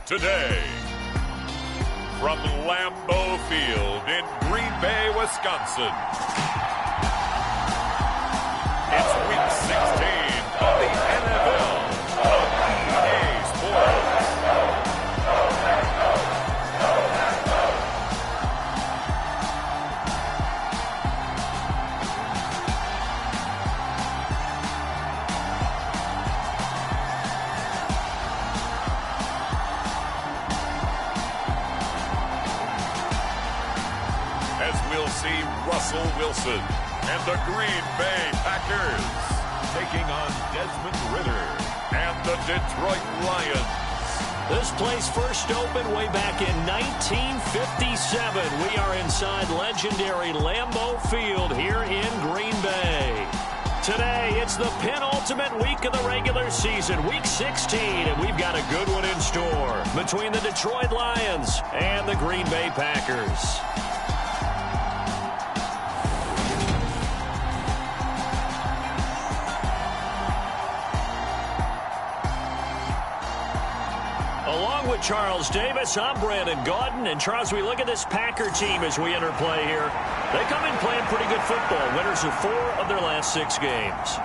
today. From Lambeau Field in Green Bay, Wisconsin. It's Week 16 of the NFL on EA Sports. See Russell Wilson and the Green Bay Packers taking on Desmond Ridder and the Detroit Lions. This place first opened way back in 1957. We are inside legendary Lambeau Field here in Green Bay. Today, it's the penultimate week of the regular season, Week 16, and we've got a good one in store between the Detroit Lions and the Green Bay Packers. Along with Charles Davis, I'm Brandon Gaudin. And Charles, we look at this Packer team as we enter play here. They come in playing pretty good football. Winners of 4 of their last 6 games.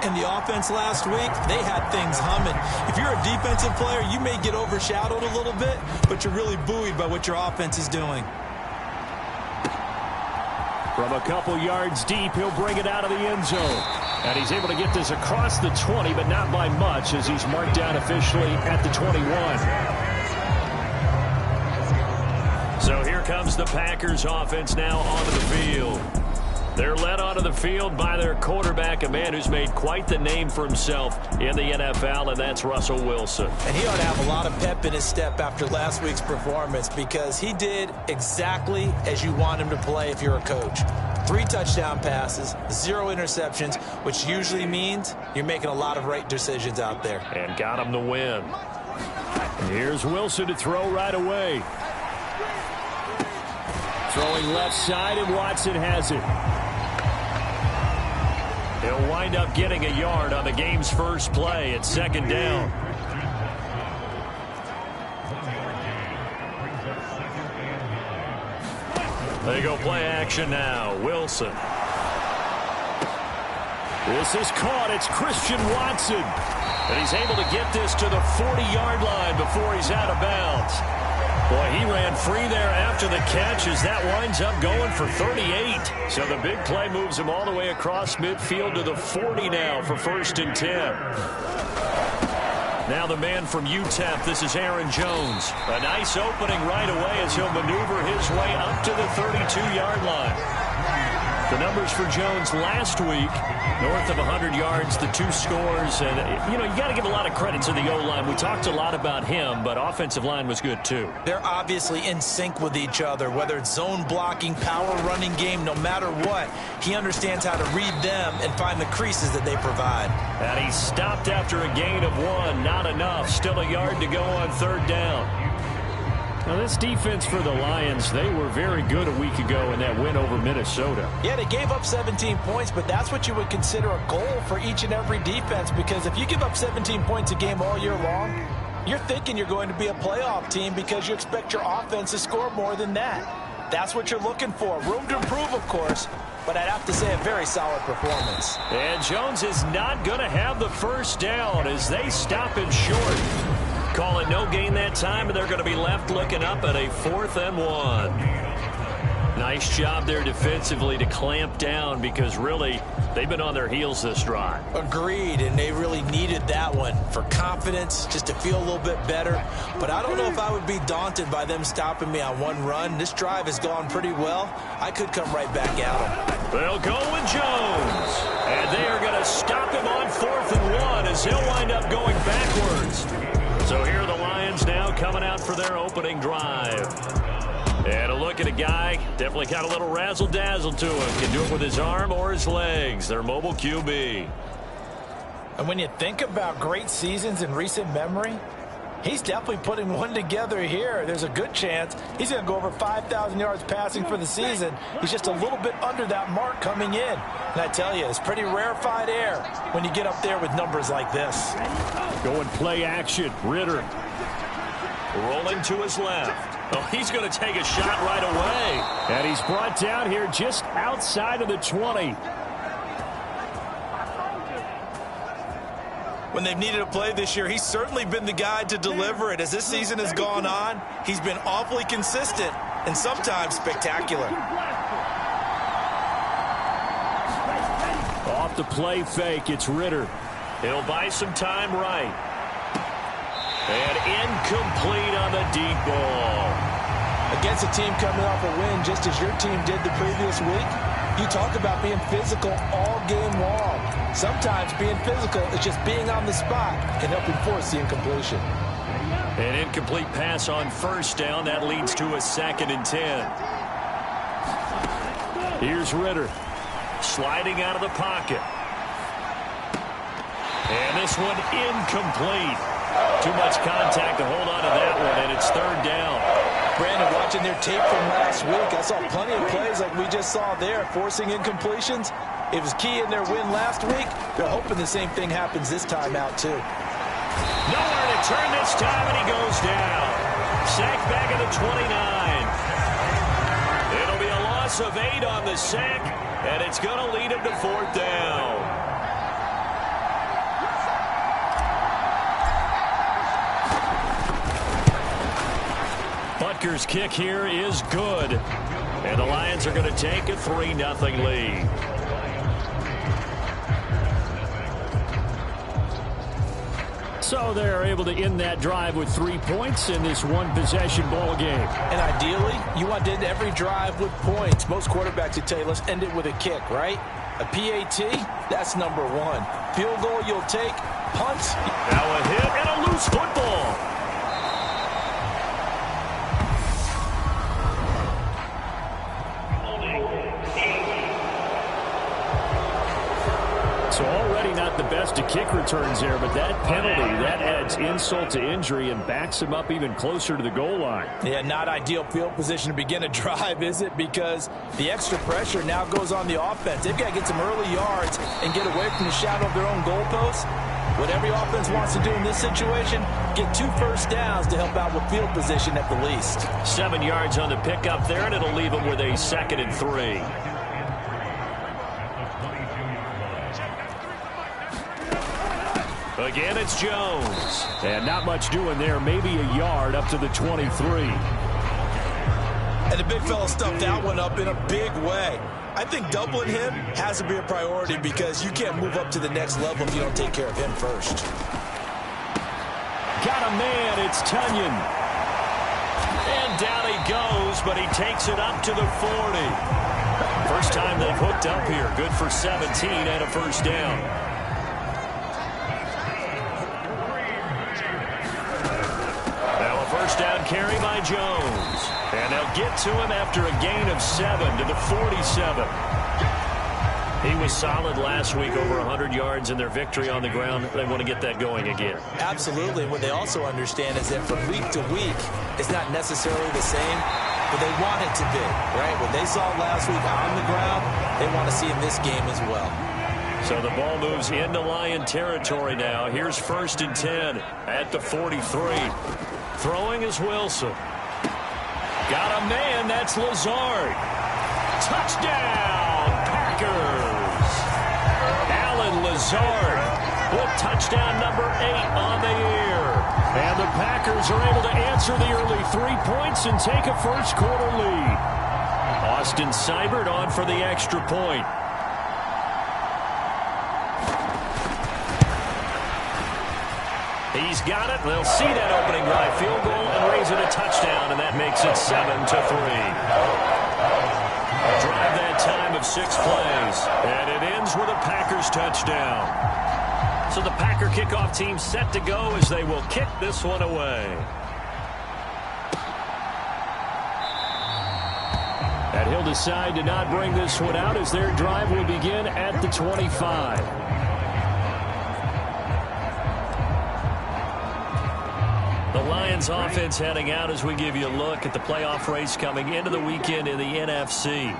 And the offense last week, they had things humming. If you're a defensive player, you may get overshadowed a little bit, but you're really buoyed by what your offense is doing. From a couple yards deep, he'll bring it out of the end zone. And he's able to get this across the 20, but not by much as he's marked down officially at the 21. So here comes the Packers offense now onto the field. They're led onto the field by their quarterback, a man who's made quite the name for himself in the NFL, and that's Russell Wilson. And he ought to have a lot of pep in his step after last week's performance because he did exactly as you want him to play if you're a coach. 3 touchdown passes, 0 interceptions, which usually means you're making a lot of right decisions out there. And got him the win. And here's Wilson to throw right away. Throwing left side, and Watson has it. He'll wind up getting a yard on the game's first play at 2nd down. They go play action now. Wilson. This is caught. It's Christian Watson. And he's able to get this to the 40-yard line before he's out of bounds. Boy, he ran free there after the catch as that winds up going for 38. So the big play moves him all the way across midfield to the 40 now for 1st and 10. Now the man from UTEP, this is Aaron Jones. A nice opening right away as he'll maneuver his way up to the 32-yard line. The numbers for Jones last week, north of 100 yards, the 2 scores. And, you know, you got to give a lot of credit to the O-line. We talked a lot about him, but offensive line was good, too. They're obviously in sync with each other, whether it's zone blocking, power running game, no matter what. He understands how to read them and find the creases that they provide. And he stopped after a gain of 1. Not enough. Still a yard to go on 3rd down. Now, this defense for the Lions, they were very good a week ago in that win over Minnesota. Yeah, they gave up 17 points, but that's what you would consider a goal for each and every defense, because if you give up 17 points a game all year long, you're thinking you're going to be a playoff team because you expect your offense to score more than that. That's what you're looking for. Room to improve, of course, but I'd have to say a very solid performance. And Jones is not going to have the 1st down as they stop him short. Call it no gain that time, and they're going to be left looking up at a 4th and 1. Nice job there defensively to clamp down because really they've been on their heels this drive. Agreed, and they really needed that one for confidence, just to feel a little bit better. But I don't know if I would be daunted by them stopping me on 1 run. This drive has gone pretty well. I could come right back at them. They'll go with Jones, and they are going to stop him on 4th and 1 as he'll wind up going backwards. So here are the Lions now coming out for their opening drive. And a look at a guy, definitely got a little razzle-dazzle to him. Can do it with his arm or his legs. Their mobile QB. And when you think about great seasons in recent memory, he's definitely putting one together here. There's a good chance he's going to go over 5,000 yards passing for the season. He's just a little bit under that mark coming in. And I tell you, it's pretty rarefied air when you get up there with numbers like this. Going play action. Ridder. Rolling to his left. Oh, he's going to take a shot right away. And he's brought down here just outside of the 20. When they've needed a play this year, he's certainly been the guy to deliver it. As this season has gone on, he's been awfully consistent and sometimes spectacular. Off the play fake, it's Ritter. He'll buy some time right. And incomplete on the deep ball. Against a team coming off a win, just as your team did the previous week, you talk about being physical all game long. Sometimes being physical is just being on the spot and helping force the incompletion. An incomplete pass on first down. That leads to a 2nd and 10. Here's Ritter. Sliding out of the pocket. And this one incomplete. Too much contact to hold on to that one, and it's 3rd down. Brandon, watching their tape from last week, I saw plenty of plays like we just saw there, forcing incompletions. It was key in their win last week. They're hoping the same thing happens this time out, too. Nowhere to turn this time, and he goes down. Sack back at the 29. It'll be a loss of 8 on the sack, and it's going to lead him to 4th down. Butker's kick here is good. And the Lions are going to take a 3-0 lead. So they're able to end that drive with 3 points in this one-possession ball game. And ideally, you want to end every drive with points. Most quarterbacks would tell you, let's end it with a kick, right? A PAT, that's number 1. Field goal you'll take, punts. Now a hit and a loose football. So already not the best of kick returns there, but that penalty, that adds insult to injury and backs him up even closer to the goal line. Yeah, not ideal field position to begin a drive, is it? Because the extra pressure now goes on the offense. They've got to get some early yards and get away from the shadow of their own goalposts. What every offense wants to do in this situation, get 2 first downs to help out with field position at the least. 7 yards on the pickup there, and it'll leave them with a 2nd and 3. Again, it's Jones. And not much doing there. Maybe a yard up to the 23. And the big fella stuffed that one up in a big way. I think doubling him has to be a priority because you can't move up to the next level if you don't take care of him first. Got a man. It's Tunyon. And down he goes, but he takes it up to the 40. First time they've hooked up here. Good for 17 and a first down. First down carry by Jones. And they'll get to him after a gain of 7 to the 47. He was solid last week, over 100 yards in their victory on the ground. They want to get that going again. Absolutely. What they also understand is that from week to week, it's not necessarily the same, but they want it to be, right? What they saw last week on the ground, they want to see in this game as well. So the ball moves into Lion territory now. Here's 1st and 10 at the 43. Throwing is Wilson. Got a man, that's Lazard. Touchdown, Packers. Alan Lazard with touchdown number 8 on the year. And the Packers are able to answer the early 3 points and take a first-quarter lead. Austin Seibert on for the extra point. He's got it. They'll see that opening drive field goal and raise it a touchdown, and that makes it 7-3. Drive that time of 6 plays, and it ends with a Packers touchdown. So the Packer kickoff team set to go as they will kick this one away. And he'll decide to not bring this one out as their drive will begin at the 25. The Lions offense heading out as we give you a look at the playoff race coming into the weekend in the NFC.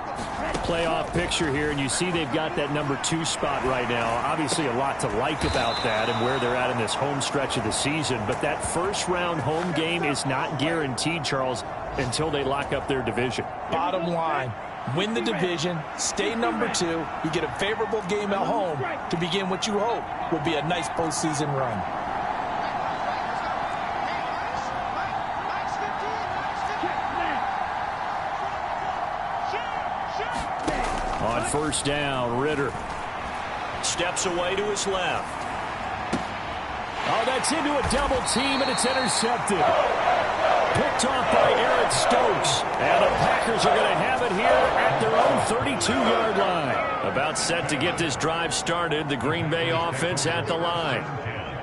Playoff picture here, and you see they've got that number 2 spot right now. Obviously a lot to like about that and where they're at in this home stretch of the season, but that first round home game is not guaranteed, Charles, until they lock up their division. Bottom line, win the division, stay number 2, you get a favorable game at home to begin what you hope will be a nice postseason run. On first down, Ritter steps away to his left. Oh, that's into a double team, and it's intercepted. Picked off by Eric Stokes. And the Packers are going to have it here at their own 32-yard line. About set to get this drive started, the Green Bay offense at the line.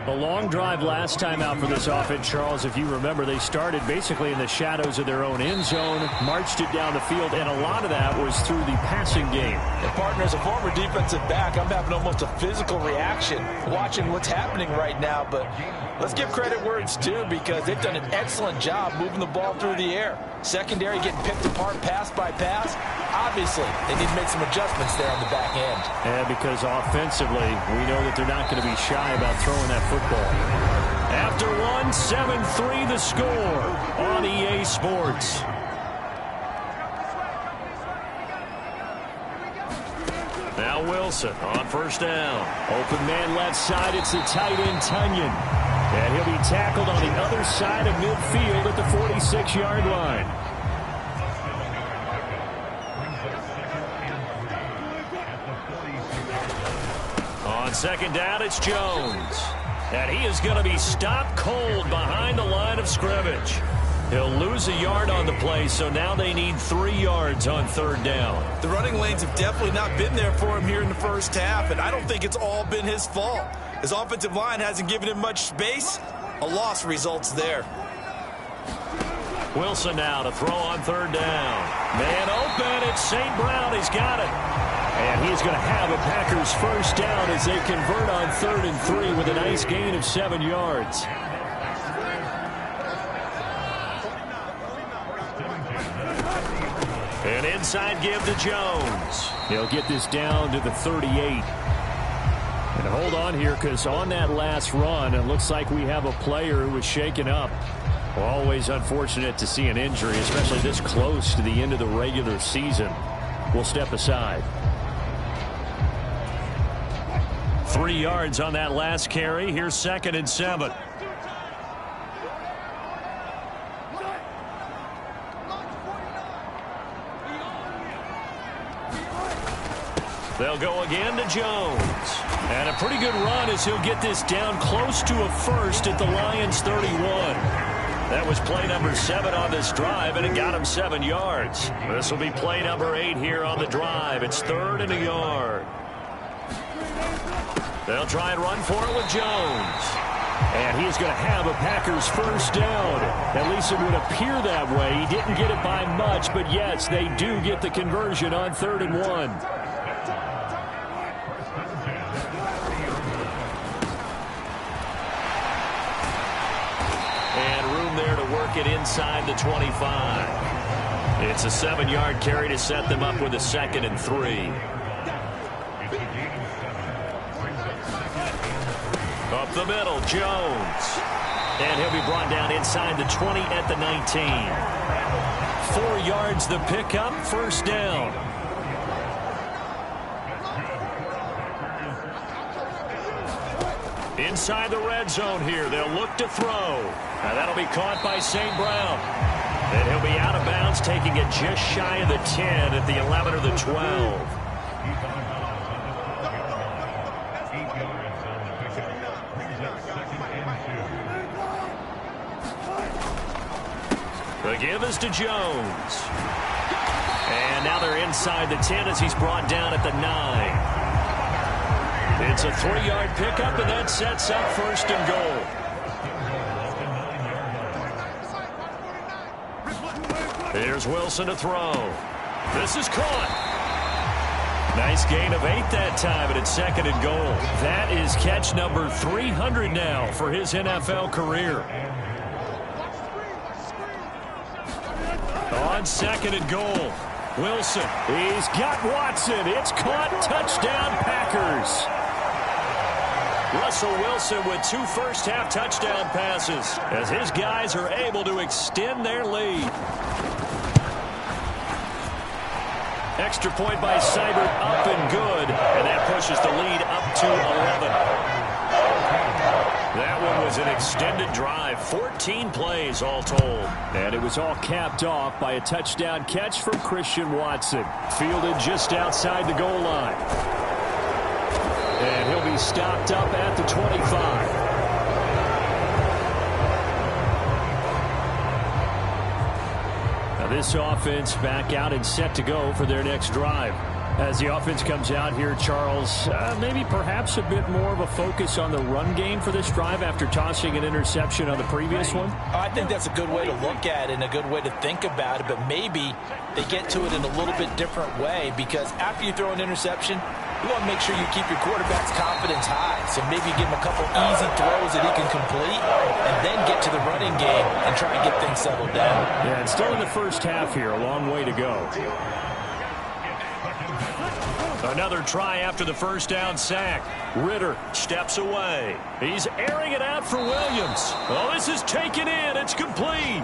A long drive last time out for this offense, Charles. If you remember, they started basically in the shadows of their own end zone, marched it down the field, and a lot of that was through the passing game. And partner, as a former defensive back, I'm having almost a physical reaction watching what's happening right now. But let's give credit where it's due, because they've done an excellent job moving the ball through the air. Secondary getting picked apart pass by pass. Obviously, they need to make some adjustments there on the back end. And because offensively, we know that they're not going to be shy about throwing that football. After 7-3 the score on EA Sports. Now Wilson on first down. Open man left side, it's the tight end Tunyon. And he'll be tackled on the other side of midfield at the 46-yard line. On second down, it's Jones. And he is going to be stopped cold behind the line of scrimmage. He'll lose a yard on the play, so now they need 3 yards on third down. The running lanes have definitely not been there for him here in the first half, and I don't think it's all been his fault. His offensive line hasn't given him much space. A loss results there. Wilson now to throw on third down. Man open, it's St. Brown. He's got it. And he's going to have a Packers first down as they convert on 3rd and 3 with a nice gain of 7 yards. An inside give to Jones. He'll get this down to the 38. And hold on here, because on that last run, it looks like we have a player who was shaken up. Always unfortunate to see an injury, especially this close to the end of the regular season. We'll step aside. 3 yards on that last carry. Here's 2nd and 7. They'll go again to Jones. And a pretty good run as he'll get this down close to a first at the Lions 31. That was play number 7 on this drive, and it got him 7 yards. This will be play number 8 here on the drive. It's 3rd and a yard. They'll try and run for it with Jones. And he's going to have a Packers first down. At least it would appear that way. He didn't get it by much, but yes, they do get the conversion on 3rd and 1. And room there to work it inside the 25. It's a 7-yard carry to set them up with a 2nd and 3. Up the middle, Jones. And he'll be brought down inside the 20 at the 19. 4 yards the pickup, first down. Inside the red zone here, they'll look to throw. Now that'll be caught by St. Brown. And he'll be out of bounds, taking it just shy of the 10 at the 11 or the 12. The give is to Jones. And now they're inside the 10 as he's brought down at the 9. It's a 3-yard pickup, and that sets up 1st and goal. Here's Wilson to throw. This is caught. Nice gain of 8 that time, and it's 2nd and goal. That is catch number 300 now for his NFL career. On second and goal, Wilson. He's got Watson. It's caught. Touchdown, Packers. Russell Wilson with 2 first-half touchdown passes as his guys are able to extend their lead. Extra point by Seibert, up and good, and that pushes the lead up to 11. That one was an extended drive, 14 plays all told. And it was all capped off by a touchdown catch from Christian Watson, fielded just outside the goal line. And he'll be stopped up at the 25. Now this offense back out and set to go for their next drive. As the offense comes out here, Charles, maybe perhaps a bit more of a focus on the run game for this drive after tossing an interception on the previous one? I think that's a good way to look at it and a good way to think about it, but maybe they get to it in a little bit different way, because after you throw an interception, you want to make sure you keep your quarterback's confidence high. So maybe give him a couple easy throws that he can complete and then get to the running game and try and get things settled down. Yeah, and still in the first half here, a long way to go. Another try after the first down sack. Ritter steps away. He's airing it out for Williams. Oh, this is taken in. It's complete.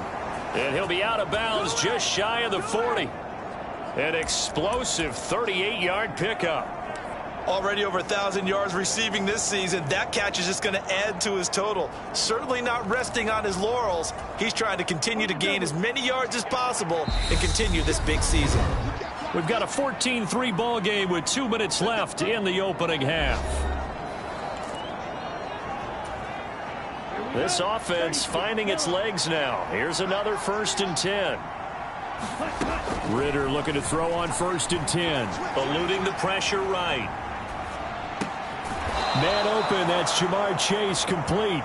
And he'll be out of bounds just shy of the 40. An explosive 38-yard pickup. Already over 1,000 yards receiving this season. That catch is just going to add to his total. Certainly not resting on his laurels. He's trying to continue to gain as many yards as possible and continue this big season. We've got a 14-3 ball game with 2 minutes left in the opening half. This offense finding its legs now. Here's another 1st and 10. Ritter looking to throw on 1st and 10. Eluding the pressure right. Man open, that's Jamar Chase, complete.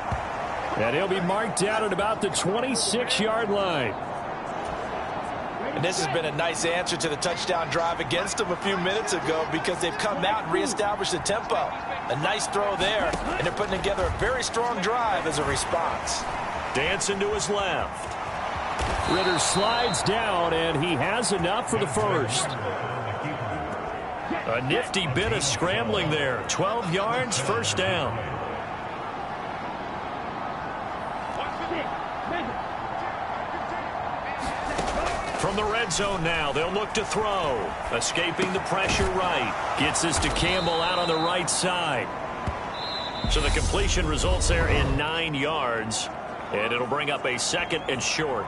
And he'll be marked down at about the 26-yard line. And this has been a nice answer to the touchdown drive against them a few minutes ago, because they've come out and reestablished the tempo. A nice throw there, and they're putting together a very strong drive as a response. Dancing to his left. Ritter slides down, and he has enough for the first. A nifty bit of scrambling there. 12 yards, first down. From the red zone now, they'll look to throw. Escaping the pressure right. Gets this to Campbell out on the right side. So the completion results there in 9 yards. And it'll bring up a 2nd and short.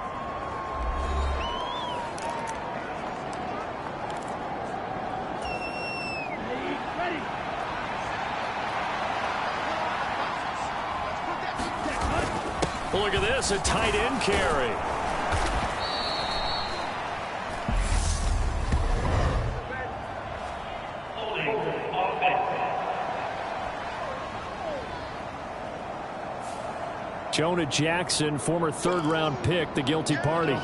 Look at this, a tight end carry. Jonah Jackson, former 3rd-round pick, the guilty party.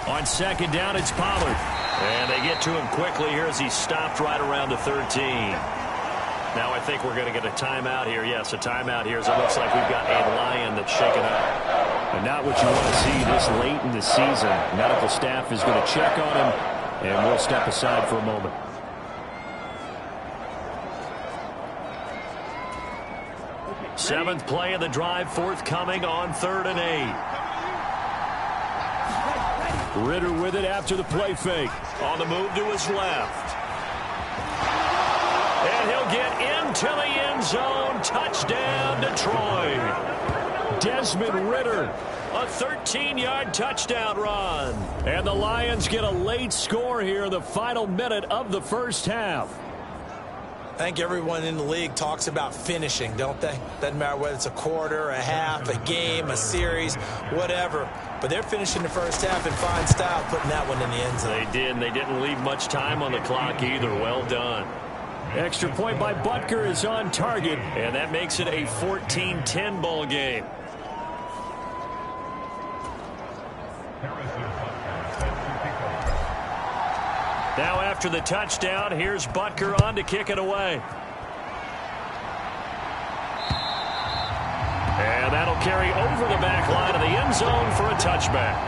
On 2nd down, it's Pollard. And they get to him quickly here as he stopped right around the 13. Now I think we're going to get a timeout here. Yes, a timeout here as it looks like we've got a Lion that's shaken up. And not what you want to see this late in the season. Medical staff is going to check on him, and we'll step aside for a moment. Seventh play of the drive forthcoming on 3rd and 8. Ritter with it after the play fake. On the move to his left. And he'll get into the end zone. Touchdown, Detroit. Desmond Ritter. A 13-yard touchdown run. And the Lions get a late score here in the final minute of the first half. I think everyone in the league talks about finishing, don't they? Doesn't matter whether it's a quarter, a half, a game, a series, whatever. But they're finishing the first half in fine style, putting that one in the end zone. They did, and they didn't leave much time on the clock either. Well done. Extra point by Butker is on target. And that makes it a 14-10 ball game. Now after the touchdown, here's Butker on to kick it away. carry over the back line of the end zone for a touchback.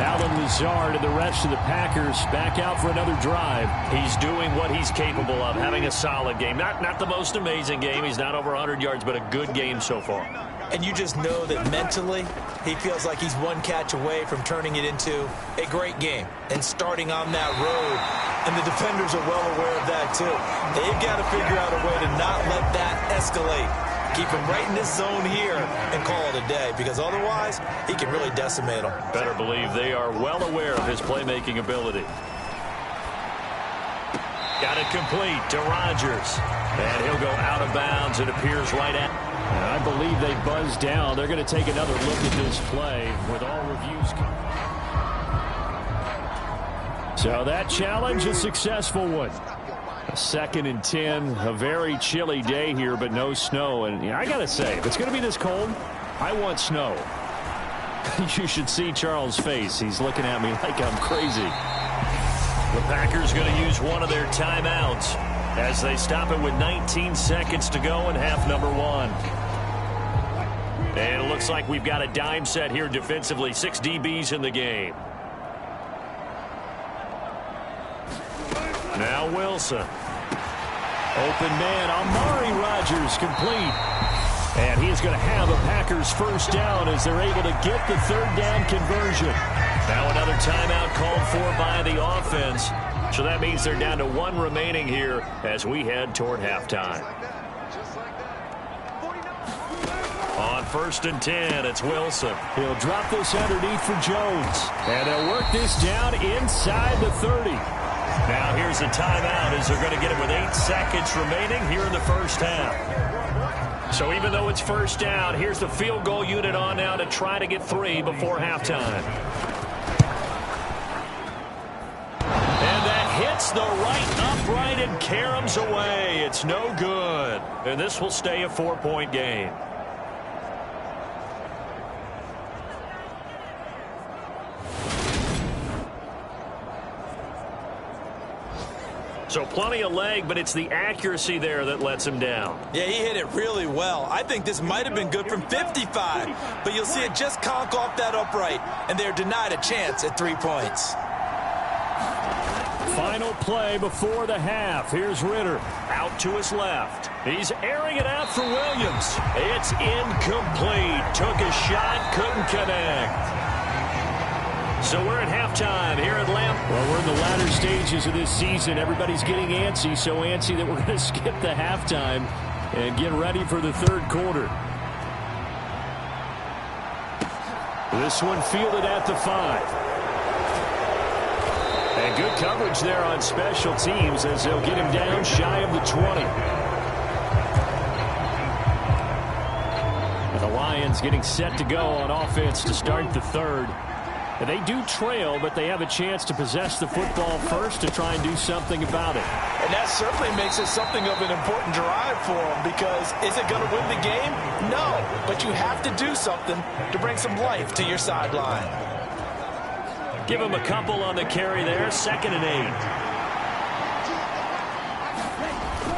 Alan Lazard and the rest of the Packers back out for another drive. He's doing what he's capable of, having a solid game. Not the most amazing game. He's not over 100 yards, but a good game so far. And you just know that mentally, he feels like he's one catch away from turning it into a great game and starting on that road. And the defenders are well aware of that, too. They've got to figure out a way to not let that escalate. Keep him right in this zone here and call it a day, because otherwise he can really decimate them. Better believe they are well aware of his playmaking ability. Got it complete to Rodgers. And he'll go out of bounds. It appears right at. And I believe they buzzed down. They're going to take another look at this play with all reviews coming. So that challenge, a successful one. A 2nd and 10, a very chilly day here, but no snow. And I got to say, if it's going to be this cold, I want snow. You should see Charles' face. He's looking at me like I'm crazy. The Packers going to use one of their timeouts as they stop it with 19 seconds to go in half number 1. And it looks like we've got a dime set here defensively. 6 DBs in the game. Now Wilson. Open man, Amari Rodgers complete. And he is going to have a Packers first down as they're able to get the 3rd down conversion. Now another timeout called for by the offense. So that means they're down to 1 remaining here as we head toward halftime. On 1st and 10, it's Wilson. He'll drop this underneath for Jones. And they'll work this down inside the 30. Now here's the timeout as they're going to get it with 8 seconds remaining here in the first half. So even though it's first down, here's the field goal unit on now to try to get 3 before halftime. And that hits the right upright and caroms away. It's no good. And this will stay a 4-point game. So plenty of leg, but it's the accuracy there that lets him down. Yeah, he hit it really well. I think this might have been good from 55, but you'll see it just conk off that upright, and they're denied a chance at 3 points. Final play before the half. Here's Ritter. Out to his left. He's airing it out for Williams. It's incomplete. Took a shot, couldn't connect. So we're at halftime here at Lamp. Well, we're in the latter stages of this season. Everybody's getting antsy, so antsy that we're going to skip the halftime and get ready for the 3rd quarter. This one fielded at the 5. And good coverage there on special teams as they'll get him down shy of the 20. And the Lions getting set to go on offense to start the 3rd. And they do trail, but they have a chance to possess the football first to try and do something about it. And that certainly makes it something of an important drive for them, because is it going to win the game? No, but you have to do something to bring some life to your sideline. Give him a couple on the carry there. 2nd and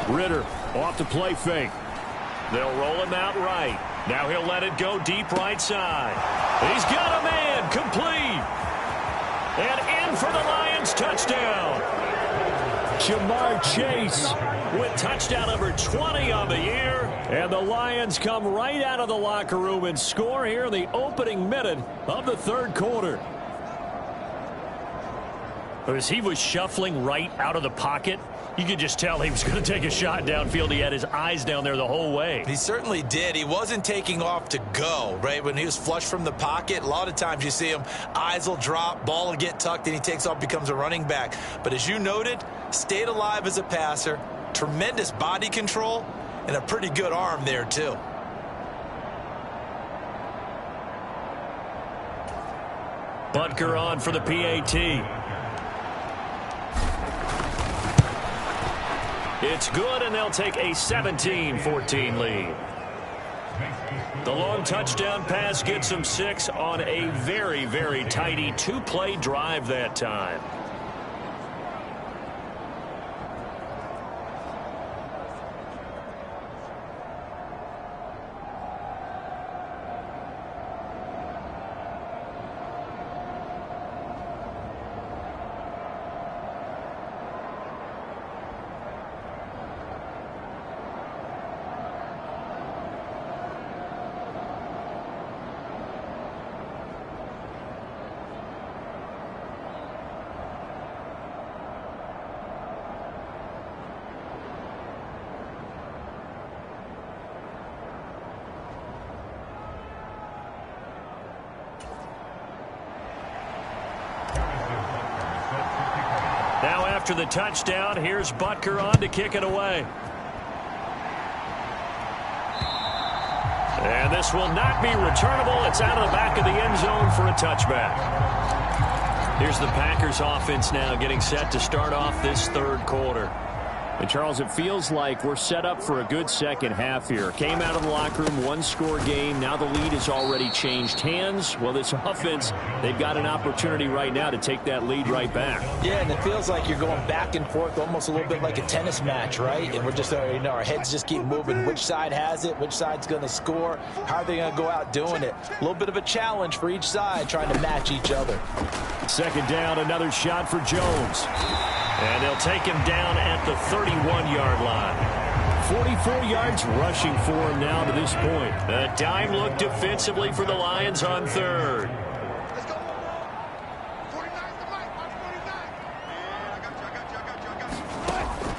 8. Ritter off the play fake. They'll roll him out right. Now he'll let it go deep right side. He's got a man complete. And in for the Lions touchdown. Jamar Chase with touchdown number 20 on the year. And the Lions come right out of the locker room and score here in the opening minute of the 3rd quarter. As he was shuffling right out of the pocket, you could just tell he was going to take a shot downfield. He had his eyes down there the whole way. He certainly did. He wasn't taking off to go, right? When he was flush from the pocket, a lot of times you see him, eyes will drop, ball will get tucked, and he takes off, becomes a running back. But as you noted, stayed alive as a passer, tremendous body control, and a pretty good arm there, too. Butker on for the PAT. It's good, and they'll take a 17-14 lead. The long touchdown pass gets them 6 on a very, very tidy 2-play drive that time. Now after the touchdown, here's Butker on to kick it away. And this will not be returnable. It's out of the back of the end zone for a touchback. Here's the Packers offense now getting set to start off this third quarter. And, Charles, it feels like we're set up for a good second half here. Came out of the locker room, one-score game. Now the lead has already changed hands. Well, this offense, they've got an opportunity right now to take that lead right back. Yeah, and it feels like you're going back and forth almost a little bit like a tennis match, right? And we're just, our heads just keep moving. Which side has it? Which side's going to score? How are they going to go out doing it? A little bit of a challenge for each side trying to match each other. Second down, another shot for Jones. And they'll take him down at the 31-yard line. 44 yards rushing for him now to this point. A dime look defensively for the Lions on third.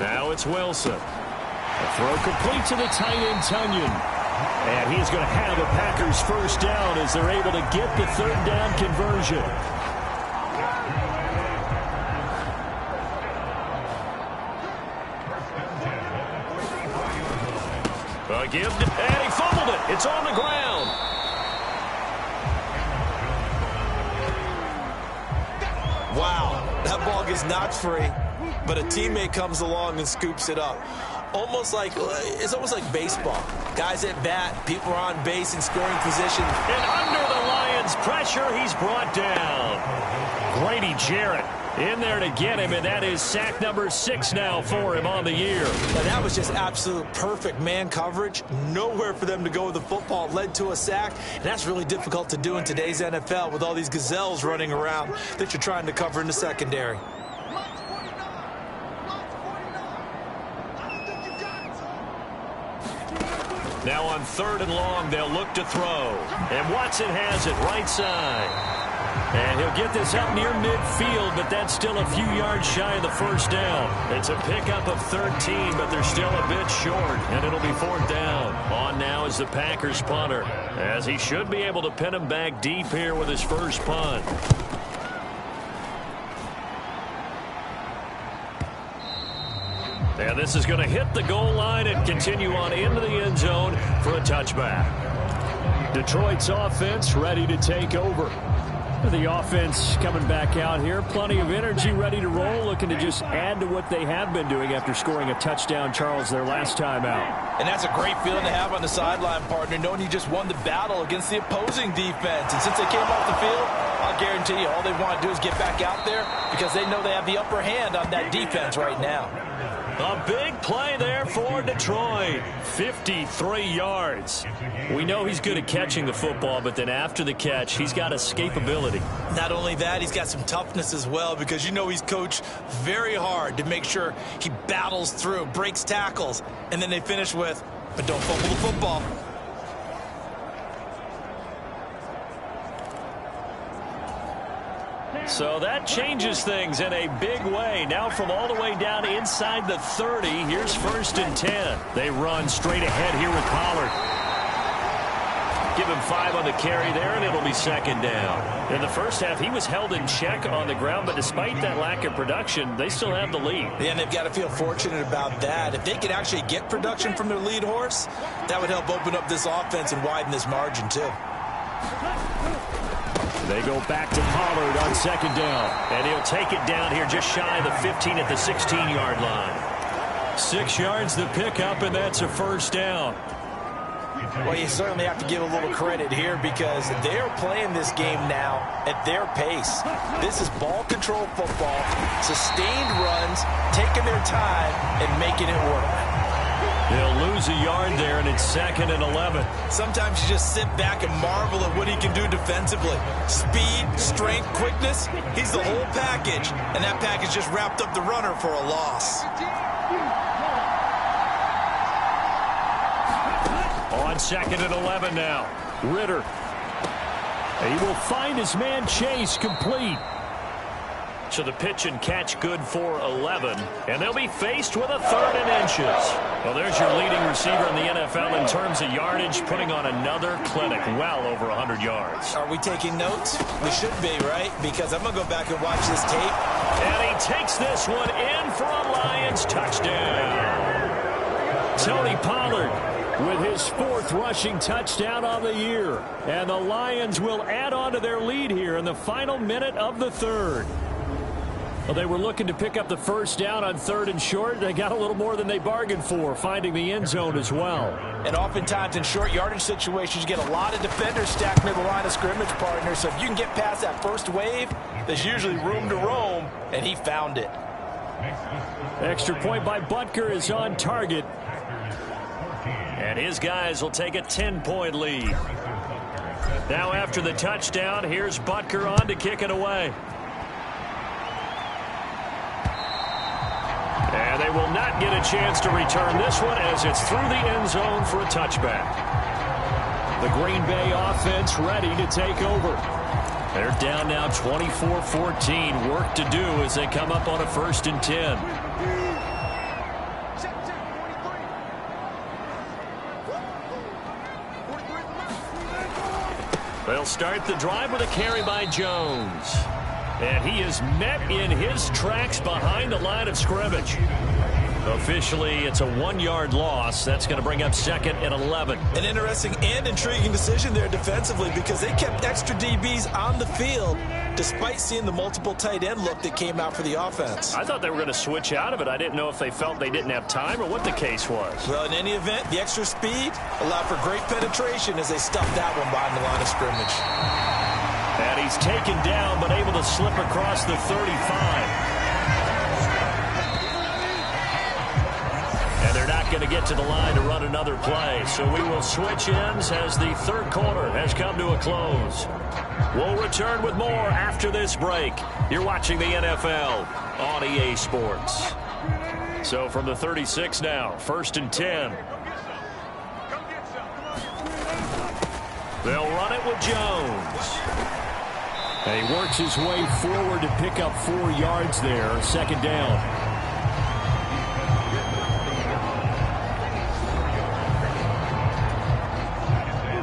Now it's Wilson. A throw complete to the tight end, Tunyon. And he's going to have a Packers first down as they're able to get the third down conversion. And he fumbled it. It's on the ground. Wow, that ball gets knocked free, but a teammate comes along and scoops it up. It's almost like baseball. Guys at bat, people are on base in scoring position. And under the Lions' pressure, he's brought down. Grady Jarrett in there to get him, and that is sack number 6 now for him on the year. Now, that was just absolute perfect man coverage. Nowhere for them to go with the football. Led to a sack, and that's really difficult to do in today's NFL with all these gazelles running around that you're trying to cover in the secondary. Now on third and long, they'll look to throw. And Watson has it right side. And he'll get this up near midfield, but that's still a few yards shy of the first down. It's a pickup of 13, but they're still a bit short, and it'll be fourth down. On now is the Packers punter, as he should be able to pin him back deep here with his first punt. And this is going to hit the goal line and continue on into the end zone for a touchback. Detroit's offense ready to take over. The offense coming back out here. Plenty of energy, ready to roll, looking to just add to what they have been doing after scoring a touchdown, Charles, their last time out. And that's a great feeling to have on the sideline, partner, knowing you just won the battle against the opposing defense. And since they came off the field, I'll guarantee you all they want to do is get back out there because they know they have the upper hand on that defense right now. A big play there for Detroit. 53 yards. We know he's good at catching the football, but then after the catch, he's got escapability. Not only that, he's got some toughness as well because you know he's coached very hard to make sure he battles through, breaks tackles, and then they finish with, but don't fumble the football. So that changes things in a big way. Now from all the way down inside the 30, here's 1st and 10. They run straight ahead here with Pollard. Give him 5 on the carry there, and it'll be 2nd down. In the first half, he was held in check on the ground, but despite that lack of production, they still have the lead. Yeah, and they've got to feel fortunate about that. If they could actually get production from their lead horse, that would help open up this offense and widen this margin, too. They go back to Pollard on 2nd down. And he'll take it down here just shy of the 15 at the 16-yard line. 6 yards the pickup, and that's a 1st down. Well, you certainly have to give a little credit here because they're playing this game now at their pace. This is ball control football, sustained runs, taking their time and making it work. They'll lose a yard there, and it's 2nd and 11. Sometimes you just sit back and marvel at what he can do defensively. Speed, strength, quickness, he's the whole package. And that package just wrapped up the runner for a loss. On 2nd and 11 now. Ritter. He will find his man Chase complete. So the pitch and catch good for 11. And they'll be faced with a 3rd and inches. Well, there's your leading receiver in the NFL in terms of yardage, putting on another clinic, well over 100 yards. Are we taking notes? We should be, right? Because I'm going to go back and watch this tape. And he takes this one in for a Lions touchdown. Tony Pollard with his 4th rushing touchdown on the year. And the Lions will add on to their lead here in the final minute of the 3rd. Well, they were looking to pick up the 1st down on 3rd and short. They got a little more than they bargained for, finding the end zone as well. And oftentimes in short yardage situations, you get a lot of defenders stacked near the line of scrimmage, partner. So if you can get past that first wave, there's usually room to roam, and he found it. Extra point by Butker is on target. And his guys will take a 10-point lead. Now after the touchdown, here's Butker on to kick it away. And they will not get a chance to return this one as it's through the end zone for a touchback. The Green Bay offense ready to take over. They're down now 24-14. Work to do as they come up on a 1st and 10. They'll start the drive with a carry by Jones. And he is met in his tracks behind the line of scrimmage. Officially, it's a 1-yard loss. That's going to bring up 2nd and 11. An interesting and intriguing decision there defensively because they kept extra DBs on the field despite seeing the multiple tight end look that came out for the offense. I thought they were going to switch out of it. I didn't know if they felt they didn't have time or what the case was. Well, in any event, the extra speed allowed for great penetration as they stuffed that one behind the line of scrimmage. And he's taken down but able to slip across the 35. And they're not going to get to the line to run another play. So we will switch ends as the 3rd quarter has come to a close. We'll return with more after this break. You're watching the NFL on EA Sports. So from the 36 now, 1st and 10. They'll run it with Jones. And he works his way forward to pick up 4 yards there. 2nd down.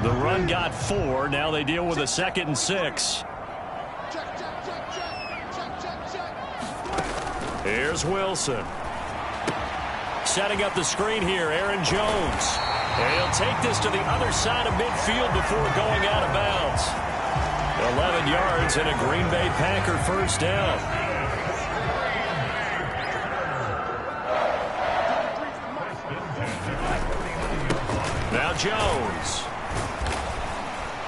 The run got 4. Now they deal with a 2nd and 6. Here's Wilson. Setting up the screen here, Aaron Jones. And he'll take this to the other side of midfield before going out of bounds. 11 yards and a Green Bay Packer 1st down. Now Jones.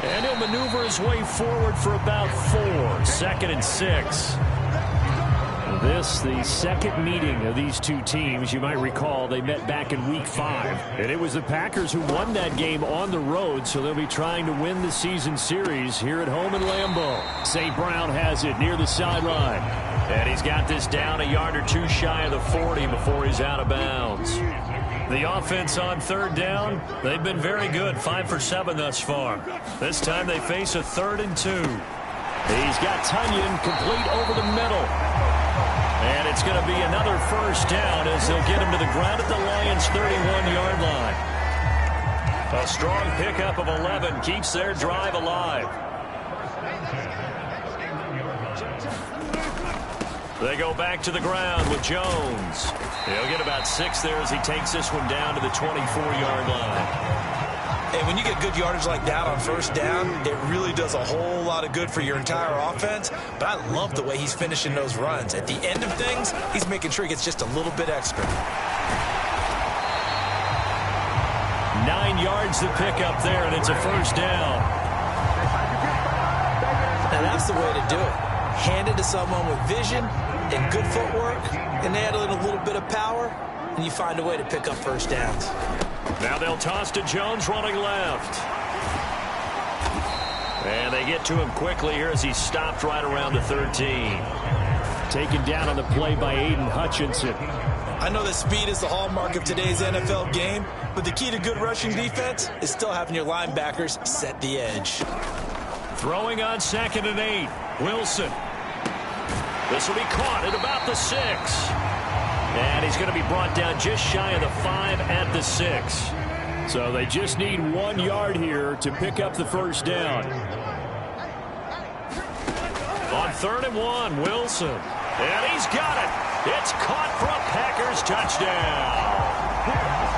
And he'll maneuver his way forward for about 4. 2nd and 6. This, the 2nd meeting of these two teams. You might recall they met back in Week 5. And it was the Packers who won that game on the road, so they'll be trying to win the season series here at home in Lambeau. St. Brown has it near the sideline. And he's got this down a yard or 2 shy of the 40 before he's out of bounds. The offense on 3rd down, they've been very good, 5 for 7 thus far. This time they face a 3rd and 2. He's got Tunyon complete over the middle. And it's going to be another 1st down as they'll get him to the ground at the Lions' 31-yard line. A strong pickup of 11 keeps their drive alive. They go back to the ground with Jones. He'll get about 6 there as he takes this one down to the 24-yard line. And when you get good yardage like that on 1st down, it really does a whole lot of good for your entire offense. But I love the way he's finishing those runs. At the end of things, he's making sure he gets just a little bit extra. 9 yards to pick up there, and it's a 1st down. And that's the way to do it. Hand it to someone with vision and good footwork, and add in a little bit of power, and you find a way to pick up 1st downs. Now they'll toss to Jones running left. And they get to him quickly here as he stopped right around the 13. Taken down on the play by Aiden Hutchinson. I know that speed is the hallmark of today's NFL game, but the key to good rushing defense is still having your linebackers set the edge. Throwing on 2nd and 8. Wilson. This will be caught at about the 6. And he's going to be brought down just shy of the 5 at the 6. So they just need 1 yard here to pick up the first down. On 3rd and 1, Wilson. And he's got it. It's caught for a Packers touchdown.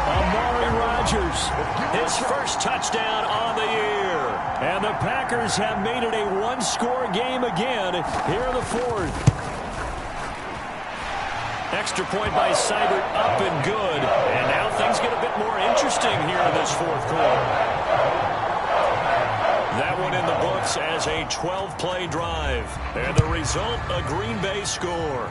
Amari Rodgers, his first touchdown on the year. And the Packers have made it a one-score game again here in the 4th. Extra point by Seibert, up and good. And now things get a bit more interesting here in this 4th quarter. That one in the books as a 12-play drive. And the result, a Green Bay score.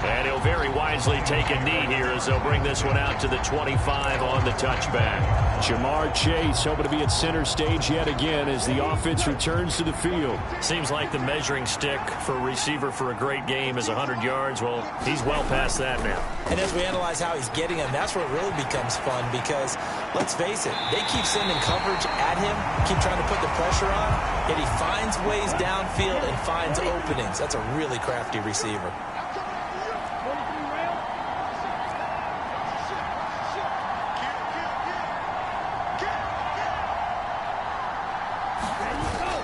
And he'll very wisely take a knee here as they'll bring this one out to the 25 on the touchback. Jamar Chase hoping to be at center stage yet again as the offense returns to the field. Seems like the measuring stick for a receiver for a great game is 100 yards. Well, he's well past that now. And as we analyze how he's getting him, that's where it really becomes fun because, let's face it, they keep sending coverage at him, keep trying to put the pressure on, yet he finds ways downfield and finds openings. That's a really crafty receiver.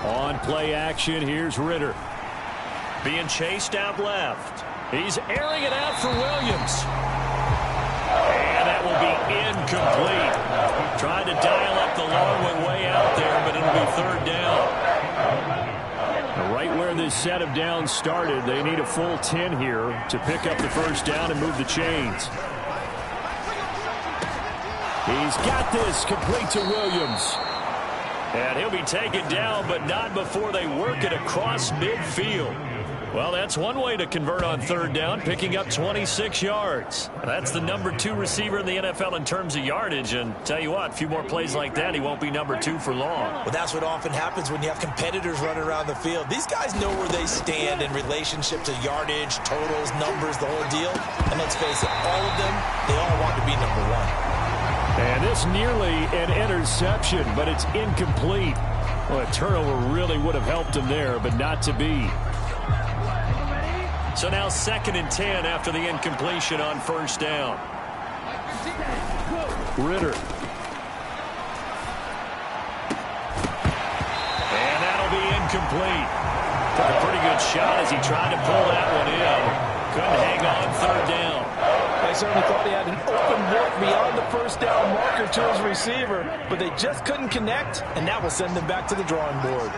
On play action, here's Ritter. Being chased out left. He's airing it out for Williams. And that will be incomplete. Tried to dial up the long one way out there, but it'll be 3rd down. Right where this set of downs started, they need a full 10 here to pick up the first down and move the chains. He's got this complete to Williams. And he'll be taken down, but not before they work it across midfield. Well, that's one way to convert on 3rd down, picking up 26 yards. That's the number 2 receiver in the NFL in terms of yardage. And tell you what, a few more plays like that, he won't be number 2 for long. Well, that's what often happens when you have competitors running around the field. These guys know where they stand in relationship to yardage, totals, numbers, the whole deal. And let's face it, all of them, they all want to be number 1. And this nearly an interception, but it's incomplete. Well, a turnover really would have helped him there, but not to be. So now 2nd and 10 after the incompletion on 1st down. Ritter. And that'll be incomplete. Took a pretty good shot as he tried to pull that one in. Couldn't hang on 3rd down. They certainly thought he had an open look beyond the first down marker to his receiver, but they just couldn't connect, and that will send them back to the drawing board.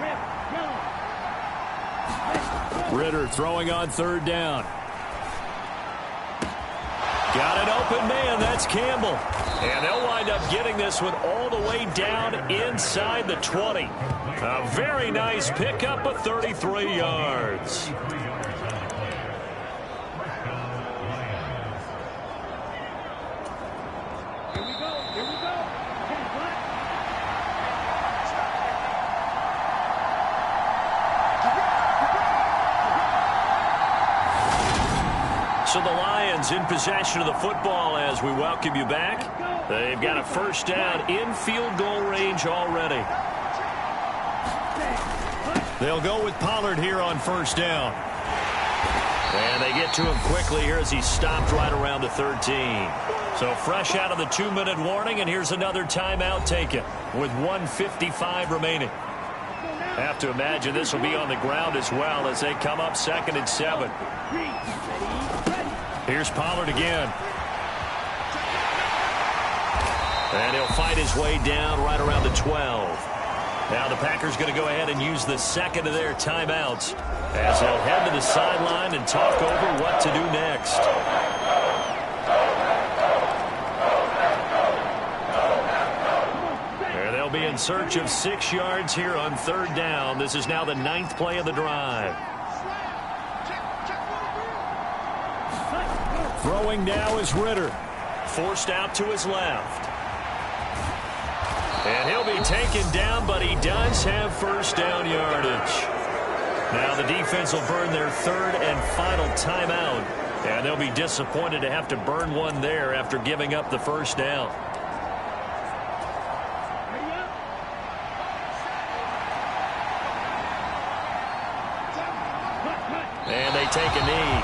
Ritter throwing on 3rd down. Got an open man. That's Campbell. And they'll wind up getting this one all the way down inside the 20. A very nice pickup of 33 yards. So the Lions in possession of the football as we welcome you back. They've got a first down in field goal range already. They'll go with Pollard here on 1st down. And they get to him quickly here as he stopped right around the 13. So fresh out of the 2-minute warning, and here's another timeout taken with 1:55 remaining. Have to imagine this will be on the ground as well as they come up 2nd and 7. Here's Pollard again. And he'll fight his way down right around the 12. Now the Packers going to go ahead and use the 2nd of their timeouts as they'll head to the sideline and talk over what to do next. And they'll be in search of 6 yards here on 3rd down. This is now the 9th play of the drive. Throwing now is Ritter. Forced out to his left. And he'll be taken down, but he does have first down yardage. Now the defense will burn their 3rd and final timeout. And they'll be disappointed to have to burn one there after giving up the first down. they take a knee.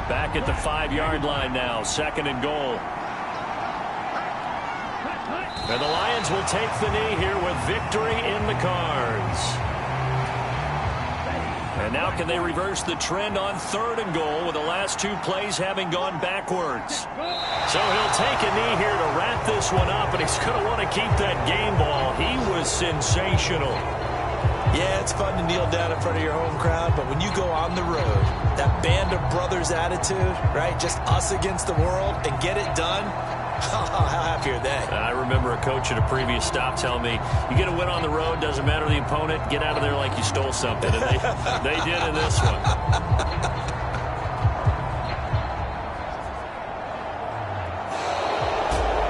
Back at the 5-yard line now, 2nd and goal. And the Lions will take the knee here with victory in the cards. And now can they reverse the trend on 3rd and goal with the last 2 plays having gone backwards? So he'll take a knee here to wrap this one up, and he's going to want to keep that game ball. He was sensational. Yeah, it's fun to kneel down in front of your home crowd, but when you go on the road, that band of brothers attitude, right, just us against the world, and get it done, how happy are they? I remember a coach at a previous stop telling me, you get a win on the road, doesn't matter the opponent, get out of there like you stole something. And they did in this one.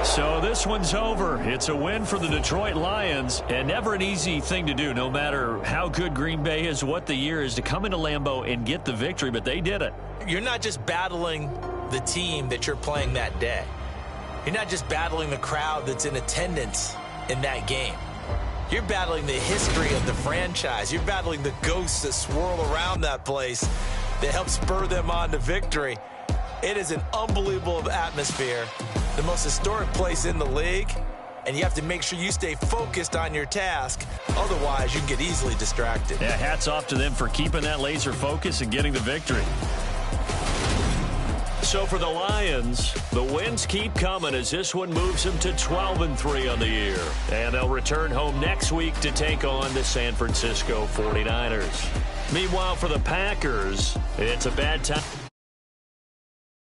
So this one's over. It's a win for the Detroit Lions, and never an easy thing to do, no matter how good Green Bay is, what the year is, to come into Lambeau and get the victory, but they did it. You're not just battling the team that you're playing that day. You're not just battling the crowd that's in attendance in that game. You're battling the history of the franchise. You're battling the ghosts that swirl around that place that help spur them on to victory. It is an unbelievable atmosphere, the most historic place in the league, and you have to make sure you stay focused on your task. Otherwise, you can get easily distracted. Yeah, hats off to them for keeping that laser focus and getting the victory. So for the Lions, the wins keep coming as this one moves them to 12-3 on the year. And they'll return home next week to take on the San Francisco 49ers. Meanwhile, for the Packers, it's a bad time.